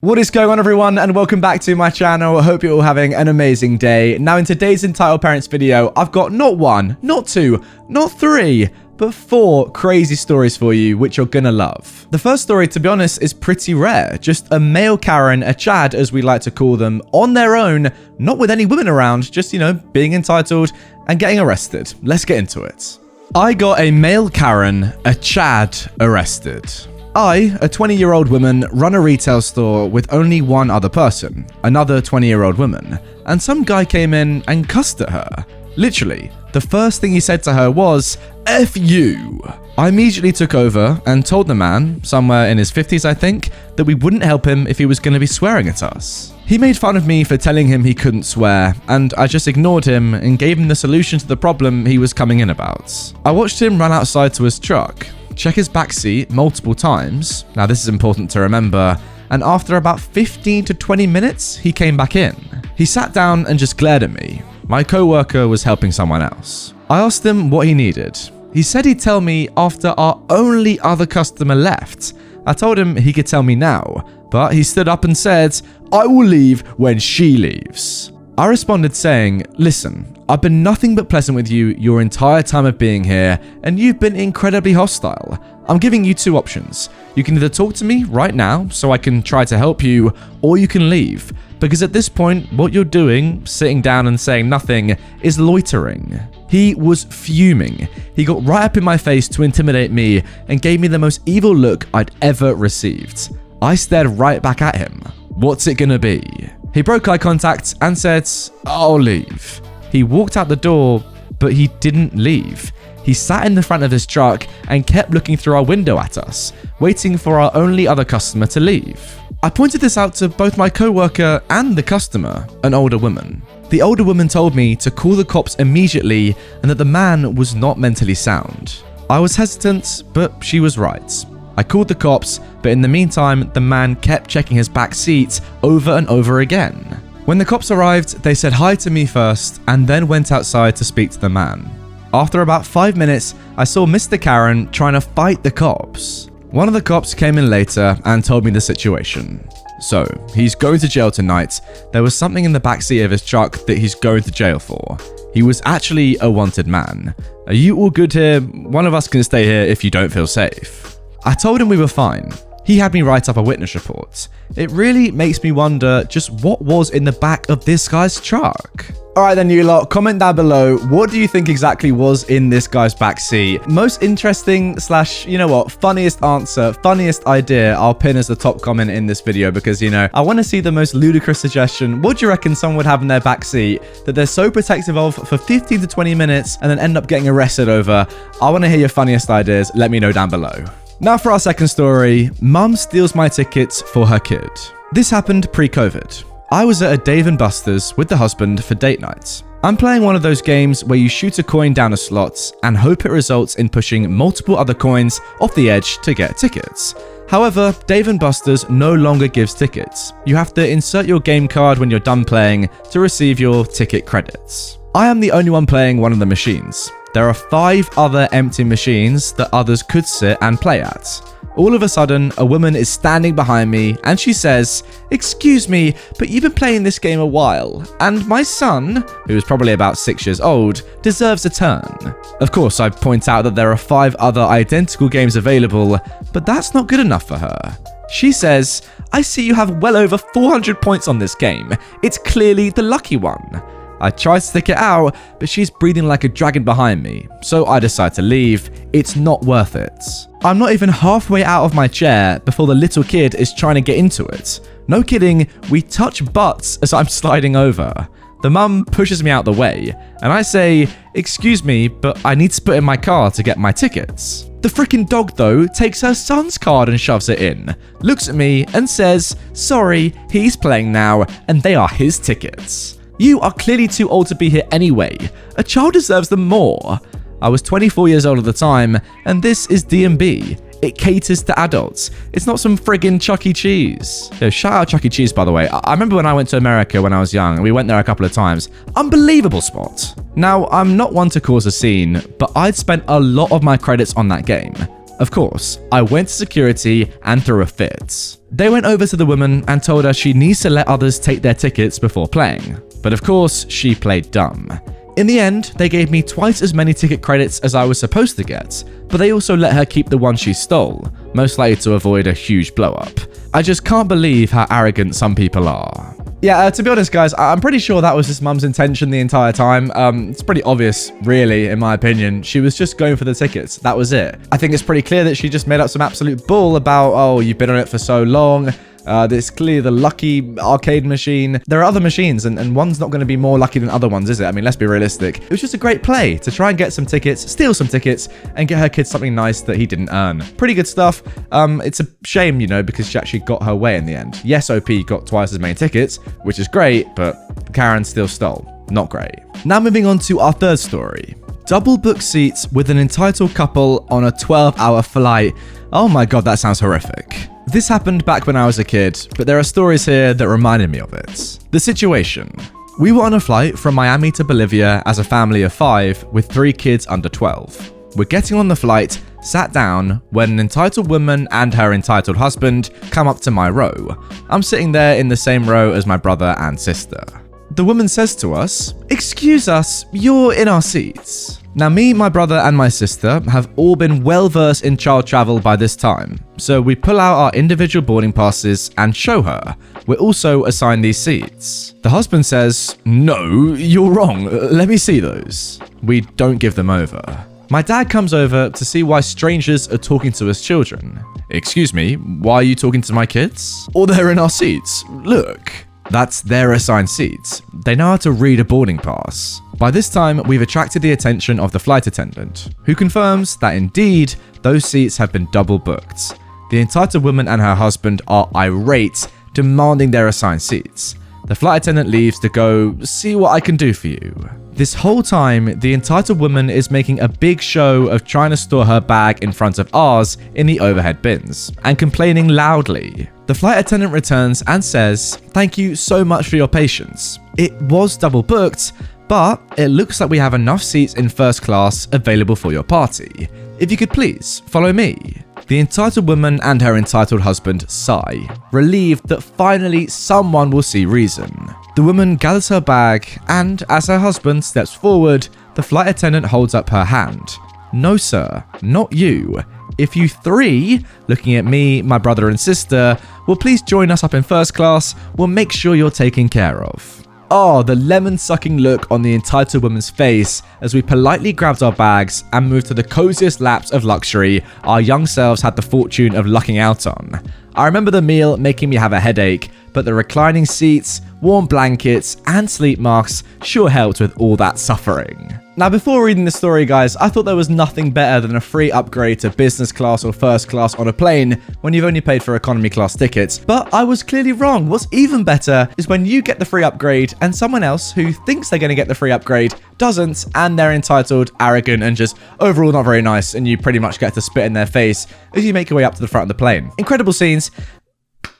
What is going on, everyone, and welcome back to my channel. I hope you're all having an amazing day. Now, in today's EntitledParents video, I've got not one, not two, not three, but 4 crazy stories for you, which you're gonna love. The first story, to be honest, is pretty rare. Just a male Karen, a Chad, as we like to call them, on their own, not with any women around, just, being entitled and getting arrested. Let's get into it. I got a male Karen, a Chad, arrested. I, a 20-year-old woman, run a retail store with only one other person, another 20-year-old woman, and some guy came in and cussed at her. Literally, the first thing he said to her was, "F you." I immediately took over and told the man, somewhere in his 50s I think, that we wouldn't help him if he was going to be swearing at us. He made fun of me for telling him he couldn't swear, and I just ignored him and gave him the solution to the problem he was coming in about. I watched him run outside to his truck, check his backseat multiple times, now this is important to remember, and after about 15 to 20 minutes, he came back in. He sat down and just glared at me. My co-worker was helping someone else. I asked him what he needed. He said he'd tell me after our only other customer left. I told him he could tell me now, but he stood up and said, "I will leave when she leaves." I responded saying, "Listen, I've been nothing but pleasant with you your entire time of being here, and you've been incredibly hostile. I'm giving you 2 options. You can either talk to me right now so I can try to help you, or you can leave. Because at this point, what you're doing, sitting down and saying nothing, is loitering." He was fuming. He got right up in my face to intimidate me and gave me the most evil look I'd ever received. I stared right back at him. What's it gonna be? He broke eye contact and said, "I'll leave." He walked out the door, but he didn't leave. He sat in the front of his truck and kept looking through our window at us, waiting for our only other customer to leave. I pointed this out to both my co-worker and the customer, an older woman. The older woman told me to call the cops immediately and that the man was not mentally sound. I was hesitant, but she was right. I called the cops, but in the meantime, the man kept checking his back seat over and over again. When the cops arrived, they said hi to me first and then went outside to speak to the man. After about 5 minutes, I saw Mr. Karen trying to fight the cops. One of the cops came in later and told me the situation. So, he's going to jail tonight. There was something in the backseat of his truck that he's going to jail for. He was actually a wanted man. Are you all good here? One of us can stay here if you don't feel safe. I told him we were fine. He had me write up a witness report. It really makes me wonder just what was in the back of this guy's truck. Alright then, you lot, comment down below, what do you think exactly was in this guy's backseat? Most interesting slash, funniest answer, funniest idea, I'll pin as the top comment in this video because, I want to see the most ludicrous suggestion. What do you reckon someone would have in their backseat that they're so protective of for 15 to 20 minutes and then end up getting arrested over? I want to hear your funniest ideas. Let me know down below. Now for our second story, Mum steals my tickets for her kid. This happened pre-COVID. I was at a Dave & Buster's with the husband for date night. I'm playing one of those games where you shoot a coin down a slot and hope it results in pushing multiple other coins off the edge to get tickets. However, Dave & Buster's no longer gives tickets. You have to insert your game card when you're done playing to receive your ticket credits. I am the only one playing one of the machines. There are 5 other empty machines that others could sit and play at. All of a sudden, a woman is standing behind me and she says, "Excuse me, but you've been playing this game a while, and my son, who is probably about 6 years old, deserves a turn." Of course, I point out that there are 5 other identical games available, but that's not good enough for her. She says, "I see you have well over 400 points on this game. It's clearly the lucky one." I try to stick it out, but she's breathing like a dragon behind me, so I decide to leave. It's not worth it. I'm not even halfway out of my chair before the little kid is trying to get into it. No kidding, we touch butts as I'm sliding over. The mum pushes me out the way, and I say, "Excuse me, but I need to put in my car to get my tickets." The freaking dog, though, takes her son's card and shoves it in, looks at me and says, "Sorry, he's playing now, and they are his tickets. You are clearly too old to be here anyway. A child deserves them more." I was 24 years old at the time, and this is D&B. It caters to adults. It's not some friggin' Chuck E. Cheese. Yo, shout out Chuck E. Cheese, by the way. I remember when I went to America when I was young, and we went there a couple of times. Unbelievable spot. Now, I'm not one to cause a scene, but I'd spent a lot of my credits on that game. Of course, I went to security and threw a fit. They went over to the woman and told her she needs to let others take their tickets before playing. But of course, she played dumb. In the end, they gave me twice as many ticket credits as I was supposed to get, but they also let her keep the one she stole, most likely to avoid a huge blow-up. I just can't believe how arrogant some people are. Yeah, to be honest, guys, I'm pretty sure that was his mum's intention the entire time. It's pretty obvious, really, in my opinion. She was just going for the tickets. That was it. I think it's pretty clear that she just made up some absolute bull about, oh, you've been on it for so long. This clearly the lucky arcade machine. There are other machines, and one's not going to be more lucky than other ones, is it? I mean, let's be realistic. It was just a great play to try and get some tickets, steal some tickets, and get her kid something nice that he didn't earn. Pretty good stuff. It's a shame, because she actually got her way in the end. Yes, OP got twice as many tickets, which is great, but Karen still stole. Not great. Now moving on to our third story. Double book seats with an entitled couple on a 12-hour flight. Oh my god, that sounds horrific. This happened back when I was a kid, but there are stories here that reminded me of it. The situation. We were on a flight from Miami to Bolivia as a family of 5 with 3 kids under 12. We're getting on the flight, sat down, when an entitled woman and her entitled husband come up to my row. I'm sitting there in the same row as my brother and sister. The woman says to us, "Excuse us, you're in our seats." Now me, my brother and my sister have all been well versed in child travel by this time, so we pull out our individual boarding passes and show her. We're also assigned these seats. The husband says, "No, you're wrong, let me see those." We don't give them over. My dad comes over to see why strangers are talking to us children. "Excuse me, why are you talking to my kids?" "Or they're in our seats, look." That's their assigned seats. They know how to read a boarding pass. By this time, we've attracted the attention of the flight attendant, who confirms that indeed, those seats have been double booked. The entitled woman and her husband are irate, demanding their assigned seats. The flight attendant leaves to go see what I can do for you. This whole time, the entitled woman is making a big show of trying to store her bag in front of ours in the overhead bins, and complaining loudly. The flight attendant returns and says, "Thank you so much for your patience. It was double booked, but it looks like we have enough seats in first class available for your party. If you could please follow me." The entitled woman and her entitled husband sigh, relieved that finally someone will see reason. The woman gathers her bag, and as her husband steps forward, the flight attendant holds up her hand. "No sir, not you. If you 3, looking at me, my brother and sister, will please join us up in first class, we'll make sure you're taken care of." Oh, the lemon-sucking look on the entitled woman's face as we politely grabbed our bags and moved to the coziest laps of luxury our young selves had the fortune of lucking out on. I remember the meal making me have a headache, but the reclining seats, warm blankets, and sleep masks sure helped with all that suffering. Now, before reading the story, guys, I thought there was nothing better than a free upgrade to business class or first class on a plane when you've only paid for economy class tickets, but I was clearly wrong. What's even better is when you get the free upgrade and someone else who thinks they're going to get the free upgrade doesn't, and they're entitled, arrogant, and just overall not very nice, and you pretty much get to spit in their face as you make your way up to the front of the plane. Incredible scenes.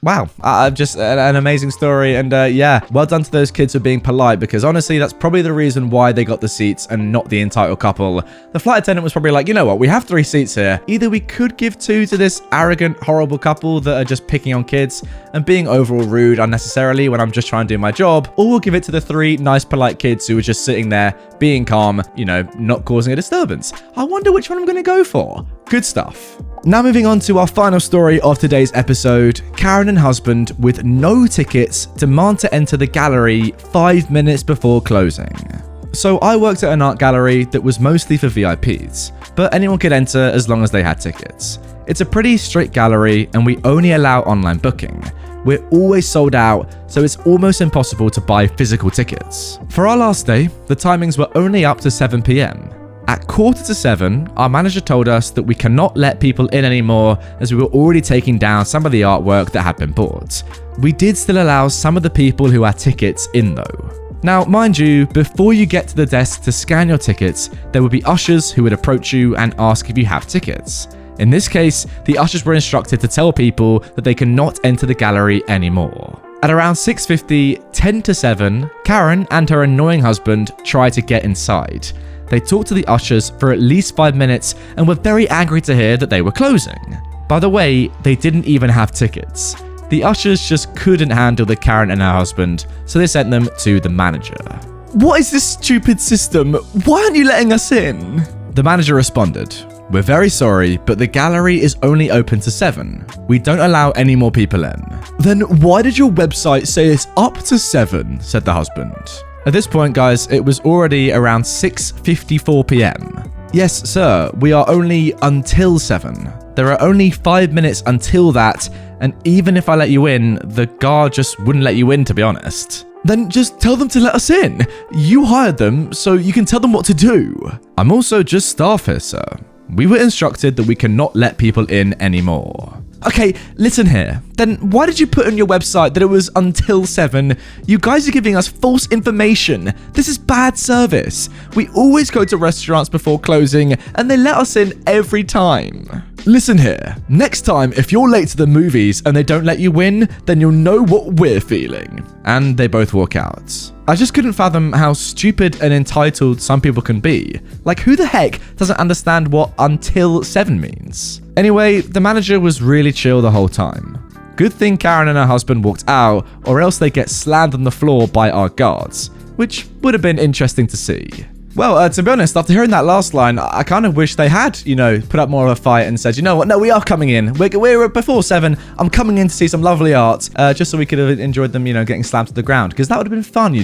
Wow, just an amazing story, and yeah, well done to those kids for being polite, because honestly, that's probably the reason why they got the seats and not the entitled couple. The flight attendant was probably like, you know what, we have 3 seats here. Either we could give 2 to this arrogant, horrible couple that are just picking on kids and being overall rude unnecessarily when I'm just trying to do my job, or we'll give it to the 3 nice, polite kids who are just sitting there, being calm, not causing a disturbance. I wonder which one I'm going to go for. Good stuff. Now moving on to our final story of today's episode. Karen and husband with no tickets demand to enter the gallery 5 minutes before closing. So I worked at an art gallery that was mostly for VIPs, but anyone could enter as long as they had tickets. It's a pretty strict gallery and we only allow online booking. We're always sold out, so it's almost impossible to buy physical tickets. For our last day, the timings were only up to 7 PM. At 6:45, our manager told us that we cannot let people in anymore as we were already taking down some of the artwork that had been bought. We did still allow some of the people who had tickets in though. Now, mind you, before you get to the desk to scan your tickets, there would be ushers who would approach you and ask if you have tickets. In this case, the ushers were instructed to tell people that they cannot enter the gallery anymore. At around 6:50, 10 to 7, Karen and her annoying husband tried to get inside. They talked to the ushers for at least 5 minutes and were very angry to hear that they were closing. By the way, they didn't even have tickets. The ushers just couldn't handle the Karen and her husband, so they sent them to the manager. "What is this stupid system? Why aren't you letting us in?" The manager responded, "We're very sorry, but the gallery is only open to 7. We don't allow any more people in." "Then why did your website say it's up to 7? said the husband. At this point, guys, it was already around 6:54 p.m. "Yes, sir, we are only until 7. There are only 5 minutes until that, and even if I let you in, the guard just wouldn't let you in, to be honest." "Then just tell them to let us in. You hired them, so you can tell them what to do." "I'm also just staff here, sir. We were instructed that we cannot let people in anymore." "Okay, listen here. Then why did you put on your website that it was until 7? You guys are giving us false information. This is bad service. We always go to restaurants before closing, and they let us in every time." "Listen here. Next time, if you're late to the movies and they don't let you in, then you'll know what we're feeling." And they both walk out. I just couldn't fathom how stupid and entitled some people can be. Like, who the heck doesn't understand what until 7 means? Anyway, the manager was really chill the whole time. Good thing Karen and her husband walked out, or else they get slammed on the floor by our guards, which would have been interesting to see. Well, to be honest, after hearing that last line, I kind of wish they had, put up more of a fight and said, "You know what? No, we are coming in. We're before 7. I'm coming in to see some lovely art, just so we could have enjoyed them, getting slammed to the ground." Because that would have been fun,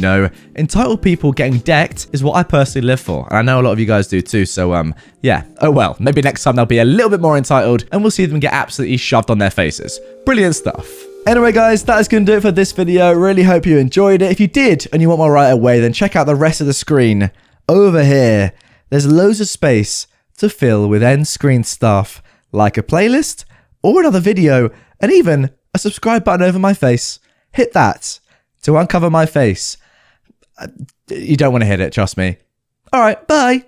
Entitled people getting decked is what I personally live for. And I know a lot of you guys do too. So, yeah. Oh, well, maybe next time they'll be a little bit more entitled and we'll see them get absolutely shoved on their faces. Brilliant stuff. Anyway, guys, that is going to do it for this video. Really hope you enjoyed it. If you did and you want more right away, then check out the rest of the screen. Over here, there's loads of space to fill with end screen stuff, like a playlist, or another video, and even a subscribe button over my face. Hit that to uncover my face. You don't want to hit it, trust me. Alright, bye!